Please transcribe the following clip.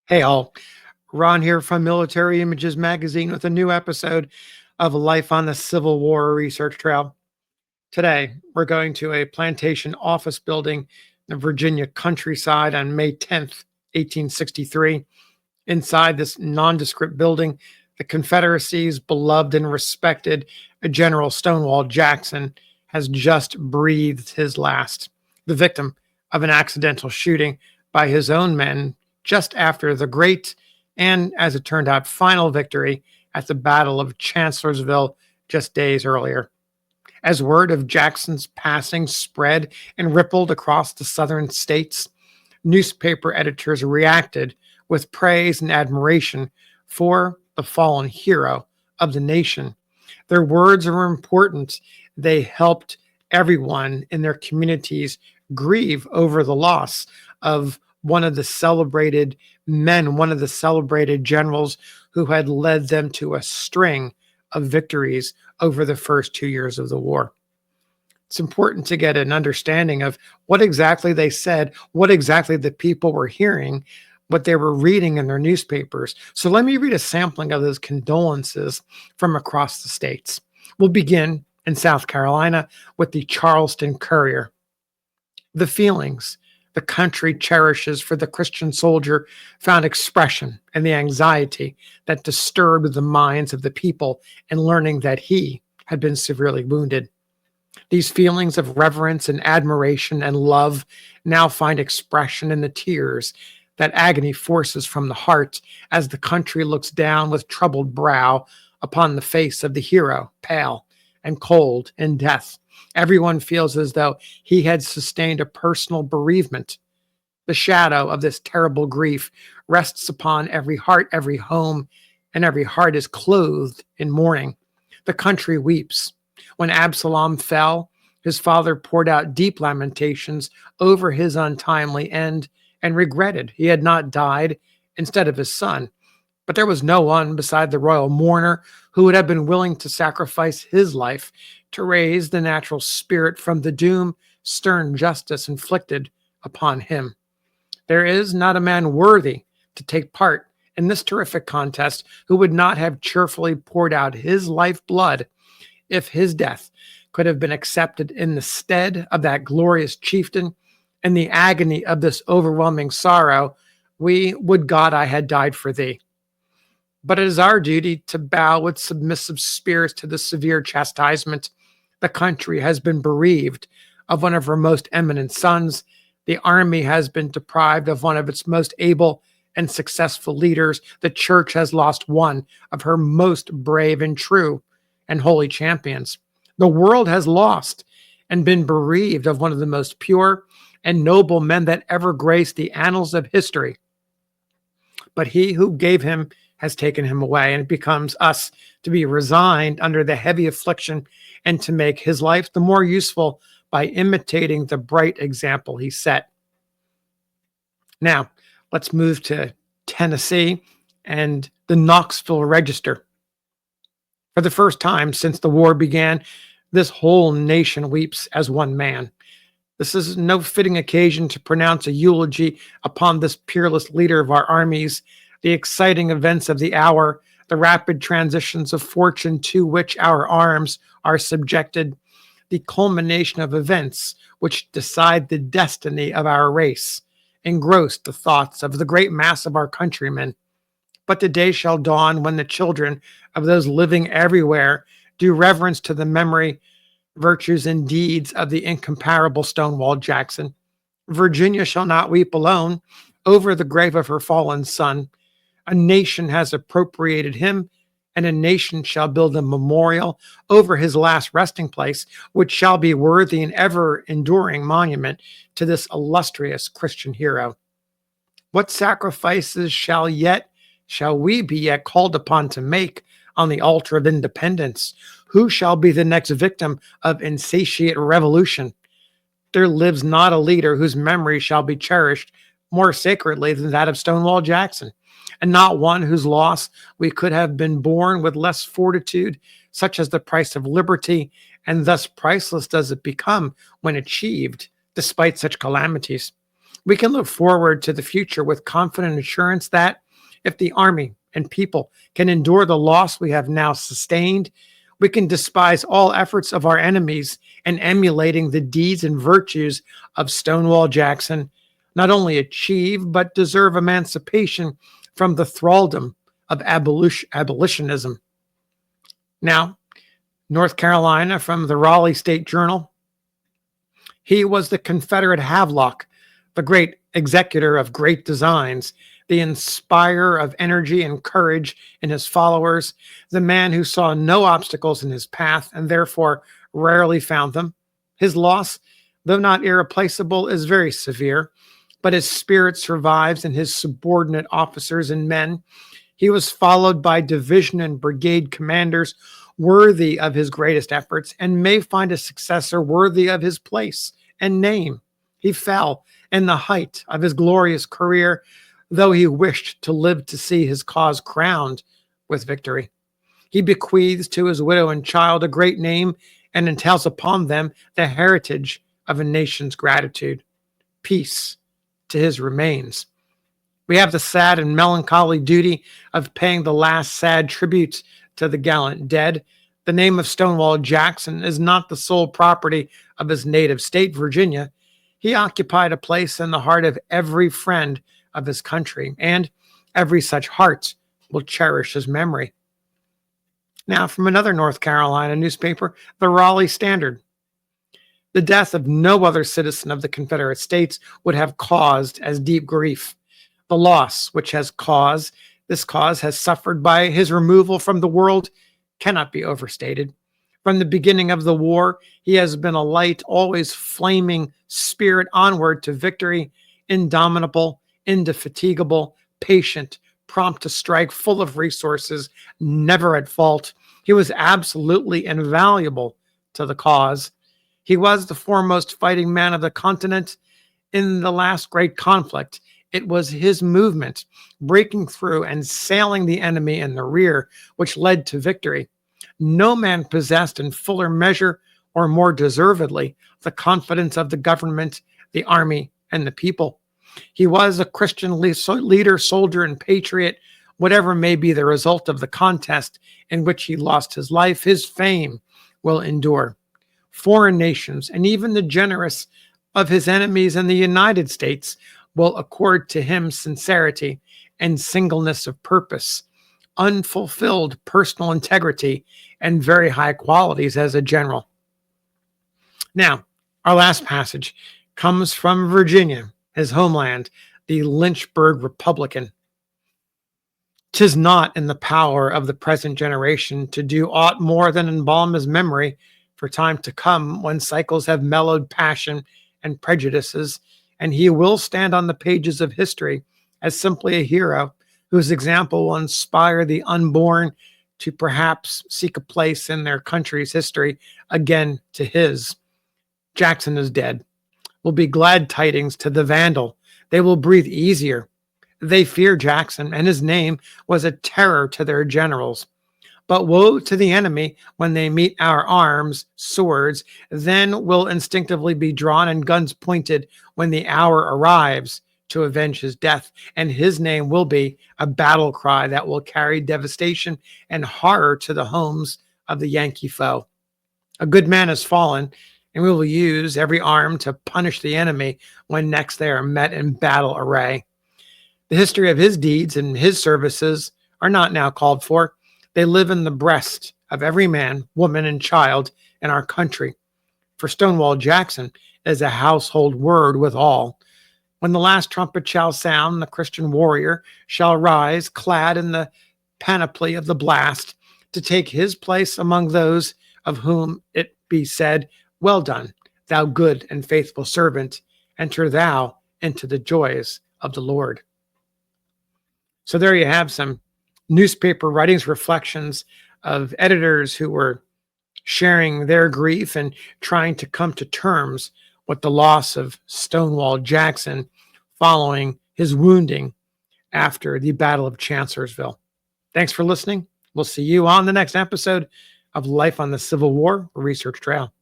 Hey all, Ron here from Military Images Magazine with a new episode of Life on the Civil War Research Trail. Today, we're going to a plantation office building in the Virginia countryside on May 10th, 1863. Inside this nondescript building, the Confederacy's beloved and respected General Stonewall Jackson has just breathed his last, the victim of an accidental shooting by his own men just after the great and, as it turned out, final victory at the Battle of Chancellorsville just days earlier. As word of Jackson's passing spread and rippled across the southern states, newspaper editors reacted with praise and admiration for the fallen hero of the nation. Their words are important. They helped everyone in their communities grieve over the loss of one of the celebrated men, one of the celebrated generals who had led them to a string of victories over the first 2 years of the war. It's important to get an understanding of what exactly they said, what exactly the people were hearing, what they were reading in their newspapers. So let me read a sampling of those condolences from across the states. We'll begin in South Carolina with the Charleston Courier. The feelings the country cherishes for the Christian soldier found expression in the anxiety that disturbed the minds of the people in learning that he had been severely wounded. These feelings of reverence and admiration and love now find expression in the tears that agony forces from the heart as the country looks down with troubled brow upon the face of the hero, pale and cold in death. Everyone feels as though he had sustained a personal bereavement. The shadow of this terrible grief rests upon every heart, every home, and every heart is clothed in mourning. The country weeps. When Absalom fell, his father poured out deep lamentations over his untimely end and regretted he had not died instead of his son. But there was no one beside the royal mourner who would have been willing to sacrifice his life to raise the natural spirit from the doom stern justice inflicted upon him. There is not a man worthy to take part in this terrific contest who would not have cheerfully poured out his life blood if his death could have been accepted in the stead of that glorious chieftain. In the agony of this overwhelming sorrow, we would God I had died for thee. But it is our duty to bow with submissive spirits to the severe chastisement. The country has been bereaved of one of her most eminent sons. The army has been deprived of one of its most able and successful leaders. The church has lost one of her most brave and true and holy champions. The world has lost and been bereaved of one of the most pure and noble men that ever graced the annals of history. But he who gave him has taken him away, and it becomes us to be resigned under the heavy affliction and to make his life the more useful by imitating the bright example he set. Now, let's move to Tennessee and the Knoxville Register. For the first time since the war began, this whole nation weeps as one man. This is no fitting occasion to pronounce a eulogy upon this peerless leader of our armies. The exciting events of the hour, the rapid transitions of fortune to which our arms are subjected, the culmination of events which decide the destiny of our race, engrossed the thoughts of the great mass of our countrymen. But the day shall dawn when the children of those living everywhere do reverence to the memory, virtues, and deeds of the incomparable Stonewall Jackson. Virginia shall not weep alone over the grave of her fallen son. A nation has appropriated him, and a nation shall build a memorial over his last resting place, which shall be worthy and ever-enduring monument to this illustrious Christian hero. What sacrifices shall we be yet called upon to make on the altar of independence? Who shall be the next victim of insatiate revolution? There lives not a leader whose memory shall be cherished more sacredly than that of Stonewall Jackson, and not one whose loss we could have been borne with less fortitude, such as the price of liberty, and thus priceless does it become when achieved despite such calamities. We can look forward to the future with confident assurance that if the Army and people can endure the loss we have now sustained, we can despise all efforts of our enemies and emulating the deeds and virtues of Stonewall Jackson, not only achieve but deserve emancipation from the thraldom of abolitionism. Now, North Carolina from the Raleigh State Journal. He was the Confederate Havelock, the great executor of great designs, the inspirer of energy and courage in his followers, the man who saw no obstacles in his path and therefore rarely found them. His loss, though not irreplaceable, is very severe, but his spirit survives in his subordinate officers and men. He was followed by division and brigade commanders worthy of his greatest efforts and may find a successor worthy of his place and name. He fell in the height of his glorious career, though he wished to live to see his cause crowned with victory. He bequeaths to his widow and child a great name and entails upon them the heritage of a nation's gratitude. Peace to his remains. We have the sad and melancholy duty of paying the last sad tributes to the gallant dead. The name of Stonewall Jackson is not the sole property of his native state, Virginia. He occupied a place in the heart of every friend of his country, and every such heart will cherish his memory. Now, from another North Carolina newspaper, the Raleigh Standard. The death of no other citizen of the Confederate States would have caused as deep grief. The loss which this cause has suffered by his removal from the world cannot be overstated. From the beginning of the war, he has been a light, always flaming spirit onward to victory, indomitable, indefatigable, patient, prompt to strike, full of resources, never at fault. He was absolutely invaluable to the cause. He was the foremost fighting man of the continent in the last great conflict. It was his movement, breaking through and sailing the enemy in the rear, which led to victory. No man possessed in fuller measure or more deservedly the confidence of the government, the army, and the people. He was a Christian leader, soldier, and patriot. Whatever may be the result of the contest in which he lost his life, his fame will endure. Foreign nations, and even the generous of his enemies in the United States, will accord to him sincerity and singleness of purpose, unfulfilled personal integrity, and very high qualities as a general. Now, our last passage comes from Virginia, his homeland, the Lynchburg Republican. 'Tis not in the power of the present generation to do aught more than embalm his memory for time to come, when cycles have mellowed passion and prejudices, and he will stand on the pages of history as simply a hero whose example will inspire the unborn to perhaps seek a place in their country's history again to his. Jackson is dead. Will be glad tidings to the vandal. They will breathe easier. They fear Jackson, and his name was a terror to their generals. But woe to the enemy when they meet our arms, swords, then will instinctively be drawn and guns pointed when the hour arrives to avenge his death, and his name will be a battle cry that will carry devastation and horror to the homes of the Yankee foe. A good man has fallen, and we will use every arm to punish the enemy when next they are met in battle array. The history of his deeds and his services are not now called for. They live in the breast of every man, woman, and child in our country. For Stonewall Jackson is a household word with all. When the last trumpet shall sound, the Christian warrior shall rise, clad in the panoply of the blast, to take his place among those of whom it be said, "Well done, thou good and faithful servant. Enter thou into the joys of the Lord." So there you have some newspaper writings, reflections of editors who were sharing their grief and trying to come to terms with the loss of Stonewall Jackson following his wounding after the Battle of Chancellorsville. Thanks for listening. We'll see you on the next episode of Life on the Civil War Research Trail.